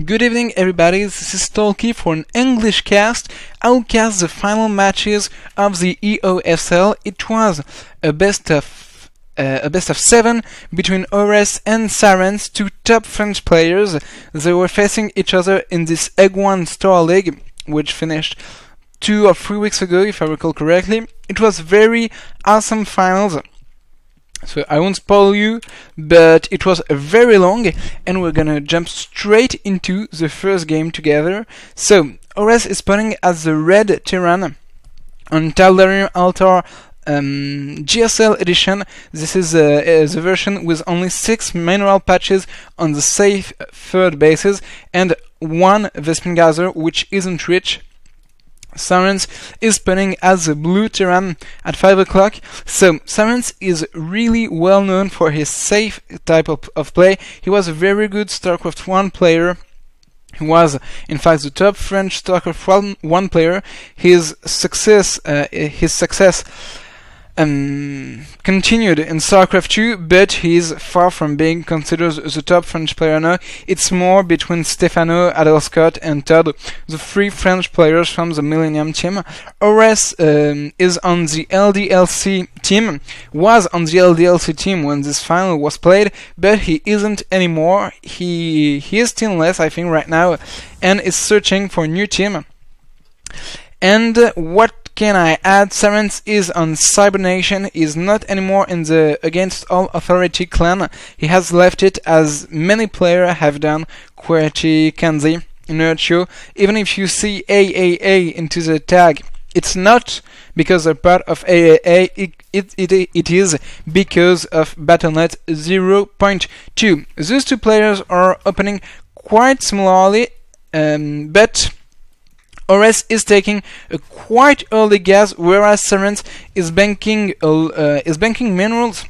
Good evening, everybody. This is Tolki for an English cast. I'll cast the final matches of the eOSL. It was a best of 7 between Aures and Sarens, two top French players. They were facing each other in this EN1 Star League, which finished 2 or 3 weeks ago, if I recall correctly. It was very awesome finals. So I won't spoil you, but it was very long, and we're gonna jump straight into the first game together. So Aures is playing as the Red Tyrann on Taldarium Altar GSL edition. This is the version with only 6 mineral patches on the safe third bases and 1 Vespin Geyser, which isn't rich. Sarens is playing as the Blue Tyrann at 5 o'clock. So Sarens is really well known for his safe type of play. He was a very good StarCraft 1 player. He was, in fact, the top French StarCraft 1 player. His success continued in StarCraft 2, but he's far from being considered the top French player now. It's more between Stefano, Adelscott, and Todd, the 3 French players from the Millennium team. Aures is on the LDLC team, was on the LDLC team when this final was played, but he isn't anymore. He is teamless, I think, right now, and is searching for a new team. And what can I add? Sarens is on Cybernation, is not anymore in the Against All Authority clan. He has left it, as many players have done, QWERTY, Kanzi, Inertio. Even if you see AAA into the tag, it's not because they're part of AAA, it is because of Battle.net 0.2. Those 2 players are opening quite similarly, but Aures is taking a quite early gas, whereas Sarens is banking minerals.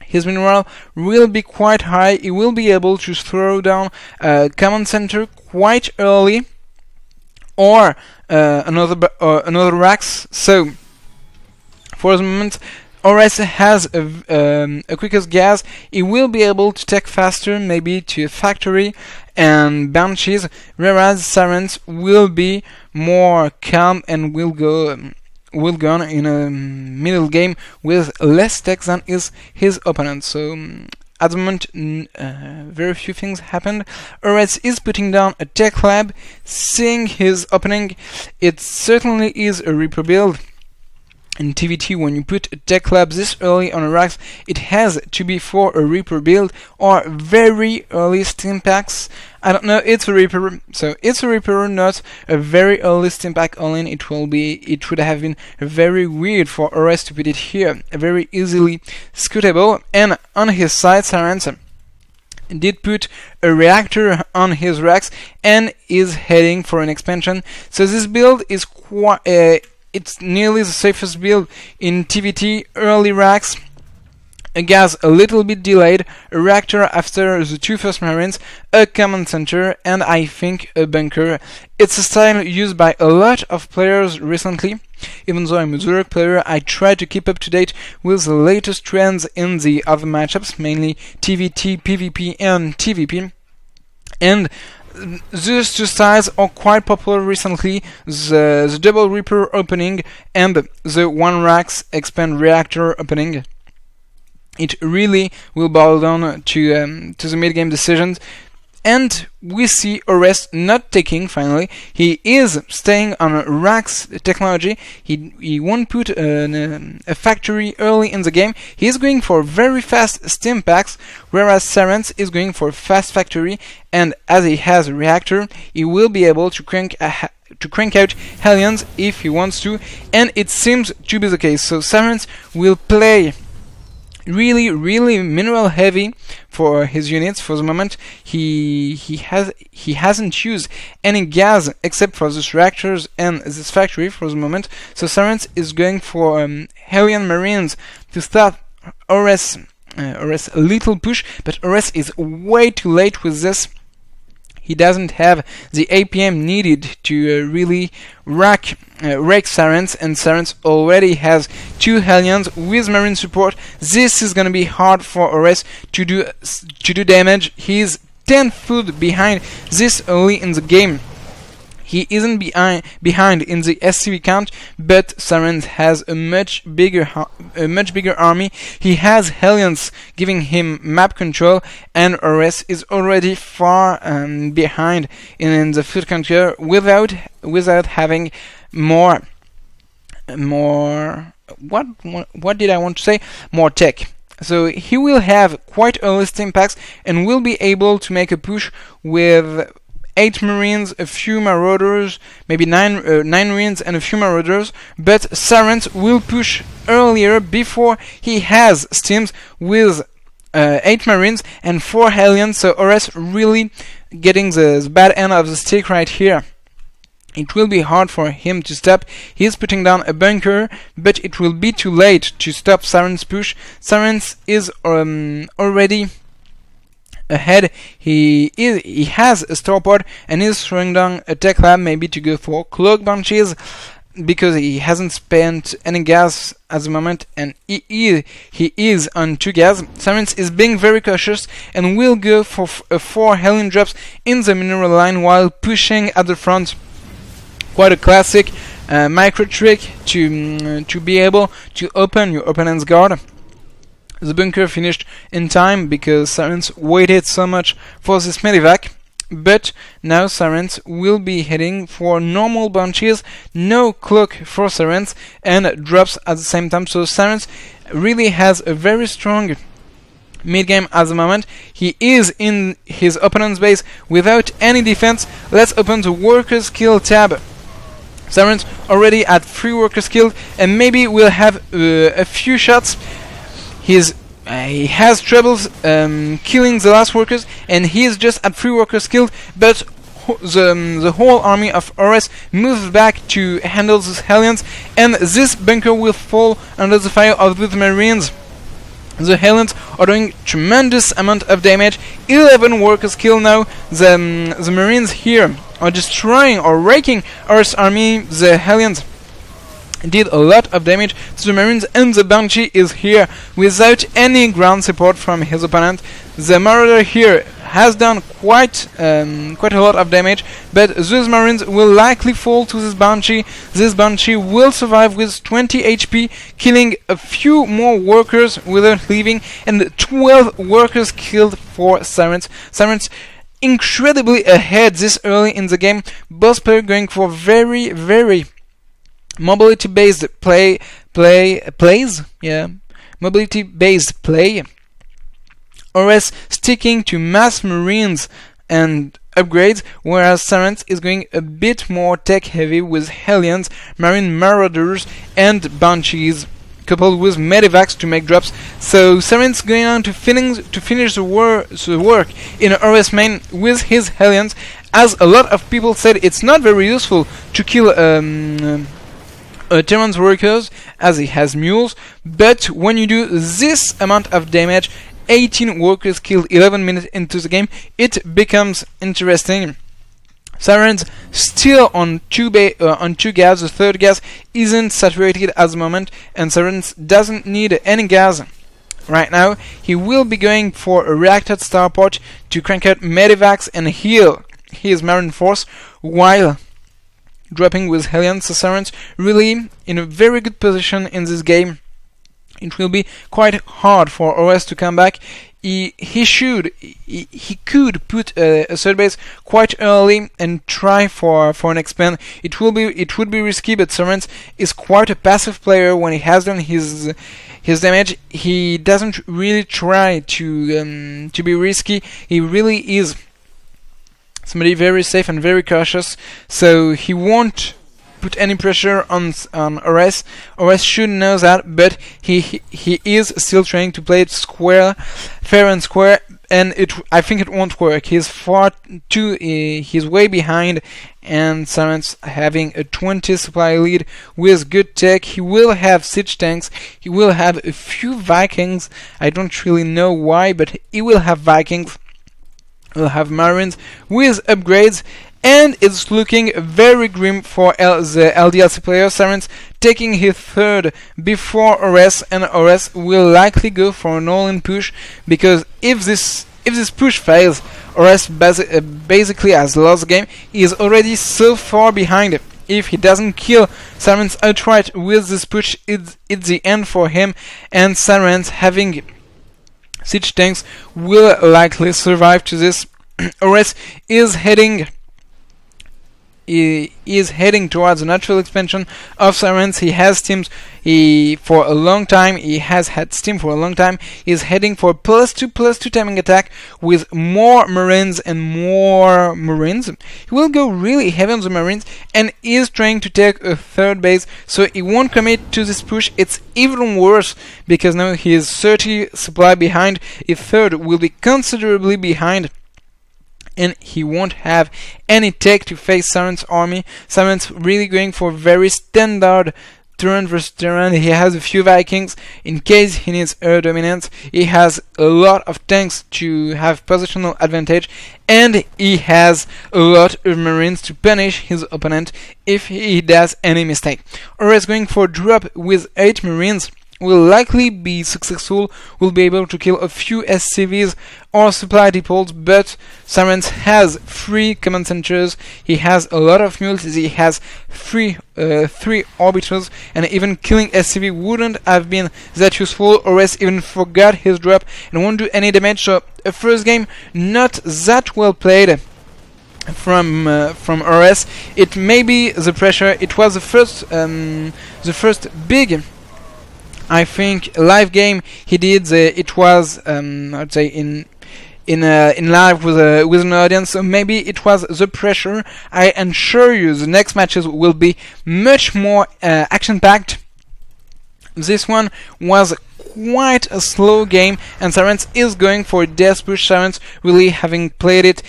His mineral will be quite high. He will be able to throw down a command center quite early, or another racks. So for the moment, Aures has a quickest gas. He will be able to take faster, maybe to a factory and Banshees, whereas Sarens will be more calm and will go in a middle game with less tech than his opponent. So at the moment, very few things happened. Aures is putting down a tech lab, seeing his opening. It certainly is a Reaper build. In TVT, when you put a tech lab this early on a racks, it has to be for a Reaper build or very early Steam packs. I don't know, it's a Reaper, so it's a Reaper, not a very early Steam pack all-in. It would have been very weird for Aures to put it here, very easily scootable. And on his side, Sarens did put a reactor on his racks and is heading for an expansion. So this build is quite it's nearly the safest build in TVT. Early racks, a gas a little bit delayed, a reactor after the 2 first Marines, a command center, and I think a bunker. It's a style used by a lot of players recently. Even though I'm a Zurich player, I try to keep up to date with the latest trends in the other matchups, mainly TVT, PvP, and TVP. And those 2 styles are quite popular recently, the double Reaper opening and the 1 racks expand reactor opening. It really will boil down to the mid-game decisions. And we see Aures not taking, finally. He is staying on racks technology. He won't put a factory early in the game. He is going for very fast Steam packs, whereas Sarens is going for fast factory. And as he has a reactor, he will be able to crank out Hellions if he wants to. And it seems to be the case. So Sarens will play really mineral heavy for his units. For the moment, he hasn't used any gas except for these reactors and this factory for the moment. So Sarens is going for Hellion Marines to start Aures a little push, but Aures is way too late with this. He doesn't have the APM needed to really rake Sarens, and Sarens already has 2 Hellions with Marine support. This is gonna be hard for Aures to do damage. He's 10 foot behind this early in the game. He isn't behind in the SCV count, but Sarens has a much bigger army. He has Hellions giving him map control, and Aures is already far behind in the foot counter without having more. What did I want to say? More tech. So he will have quite early steam packs and will be able to make a push with 8 Marines, a few Marauders, maybe 9 Marines and a few Marauders, but Sarens will push earlier before he has steams with 8 Marines and 4 Hellions, so Aures really getting the bad end of the stick right here. It will be hard for him to stop. He is putting down a bunker, but it will be too late to stop Sarens' push. Sarens is already ahead. He has a starport and is throwing down a tech lab, maybe to go for cloak bunches, because he hasn't spent any gas at the moment, and he is on 2 gas. Sarens is being very cautious and will go for 4 Hellion drops in the mineral line while pushing at the front. Quite a classic micro trick to be able to open your opponent's guard. The bunker finished in time because Sarens waited so much for this medevac, but now Sarens will be heading for normal bunches, no cloak for Sarens, and drops at the same time. So Sarens really has a very strong mid-game at the moment. He is in his opponent's base without any defense. Let's open the workers kill tab. Sarens already at 3 workers killed, and maybe we'll have a few shots. He has troubles killing the last workers, and he is just at 3 workers killed, but the whole army of Aures moves back to handle those Hellions, and this bunker will fall under the fire of the Marines. The Hellions are doing tremendous amount of damage. 11 workers killed now. The Marines here are destroying or raking Aures' army. The Hellions did a lot of damage to the Marines, and the Banshee is here without any ground support from his opponent. The Marauder here has done quite a lot of damage, but those Marines will likely fall to this Banshee. This Banshee will survive with 20 HP, killing a few more workers without leaving, and 12 workers killed for Sarens. Sarens incredibly ahead this early in the game. Both players going for very mobility-based mobility-based play. Aures sticking to mass Marines and upgrades, whereas Sarens is going a bit more tech-heavy with Hellions, Marine Marauders, and Banshees, coupled with medevacs to make drops. So Sarens going on to finish the work in Aures main with his Hellions. As a lot of people said, it's not very useful to kill Terran's workers as he has mules, but when you do this amount of damage, 18 workers killed 11 minutes into the game, it becomes interesting. Sarens still on 2 gas. The third gas isn't saturated at the moment, and Sarens doesn't need any gas right now. He will be going for a reactor starport to crank out medevacs and heal his Marine force while dropping with Hellions. So Sarens really in a very good position in this game. It will be quite hard for Aures to come back. He could put a third base quite early and try for an expand. It would be risky, but Sarens is quite a passive player. When he has done his damage, he doesn't really try to be risky. He really is somebody very safe and very cautious, so he won't put any pressure on Aures. Aures should know that, but he is still trying to play it square, fair and square, and I think it won't work. He's he's way behind, and Sarens having a 20 supply lead with good tech. He will have siege tanks, he will have a few Vikings. I don't really know why, but he will have Vikings. He'll have Marines with upgrades, and it's looking very grim for the LDLC player. Sarens taking his third before Aures, and Aures will likely go for an all-in push, because if this If this push fails, Aures basically has lost the game. He is already so far behind. If he doesn't kill Sarens outright with this push, it's the end for him, and Sarens, having siege tanks, will likely survive to this. Aures is heading towards the natural expansion of Sarens. He has teams for a long time. He has had steam for a long time. He's heading for +2/+2 timing attack with more marines and more marines. He will go really heavy on the marines and is trying to take a third base, so he won't commit to this push. It's even worse because now he is 30 supply behind. A third will be considerably behind, and he won't have any tech to face Sarens' army. Sarens really going for very standard turn versus terrain. He has a few Vikings in case he needs air dominance. He has a lot of tanks to have positional advantage, and he has a lot of marines to punish his opponent if he does any mistake. Aures going for drop with 8 marines will likely be successful, will be able to kill a few SCVs or supply depots, but Sarens has 3 command centers, he has a lot of mules, he has 3 orbiters, and even killing SCV wouldn't have been that useful. Aures even forgot his drop and won't do any damage, so a first game not that well played from Aures. It may be the pressure. It was the first big, I think, live game he did. It was I'd say in live with an audience, so maybe it was the pressure. I assure you the next matches will be much more action-packed. This one was quite a slow game, and Sarens is going for a death push. Sarens really having played it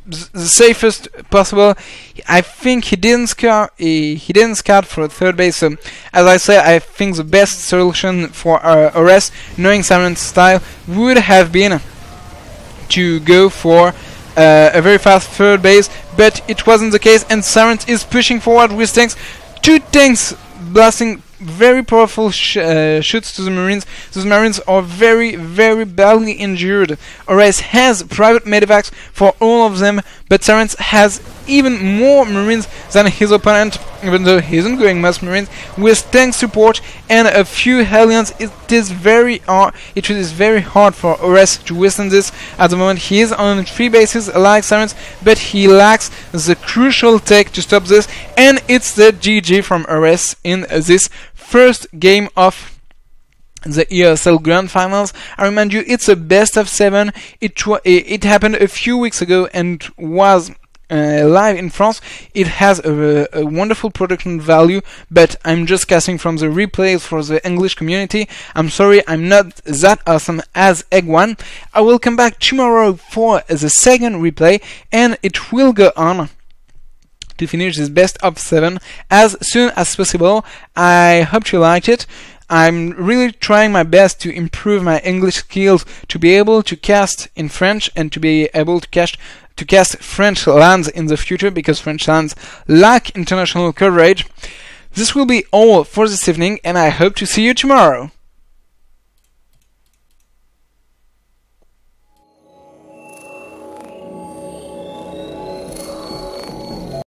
the safest possible. I think he didn't scout for a third base, so as I said, I think the best solution for Aures, knowing Sarens' style, would have been to go for a very fast third base, but it wasn't the case, and Sarens is pushing forward with tanks. 2 tanks blasting very powerful shoots to the marines. Those marines are very, very badly injured. Aures has private medevacs for all of them, but Sarens has even more marines than his opponent, even though he isn't going mass marines. With tank support and a few Hellions, it is very hard for Aures to withstand this. At the moment, he is on 3 bases like Sarens, but he lacks the crucial tech to stop this, and it's the GG from Aures in this first game of the eOSL Grand Finals. I remind you, it's a best of 7. It happened a few weeks ago and was live in France. It has a wonderful production value, but I'm just casting from the replays for the English community. I'm sorry, I'm not that awesome as EN1. I will come back tomorrow for the second replay, and it will go on to finish this best of 7 as soon as possible. I hope you liked it. I'm really trying my best to improve my English skills to be able to cast in French and to be able to cast French lands in the future, because French lands lack international coverage. This will be all for this evening, and I hope to see you tomorrow.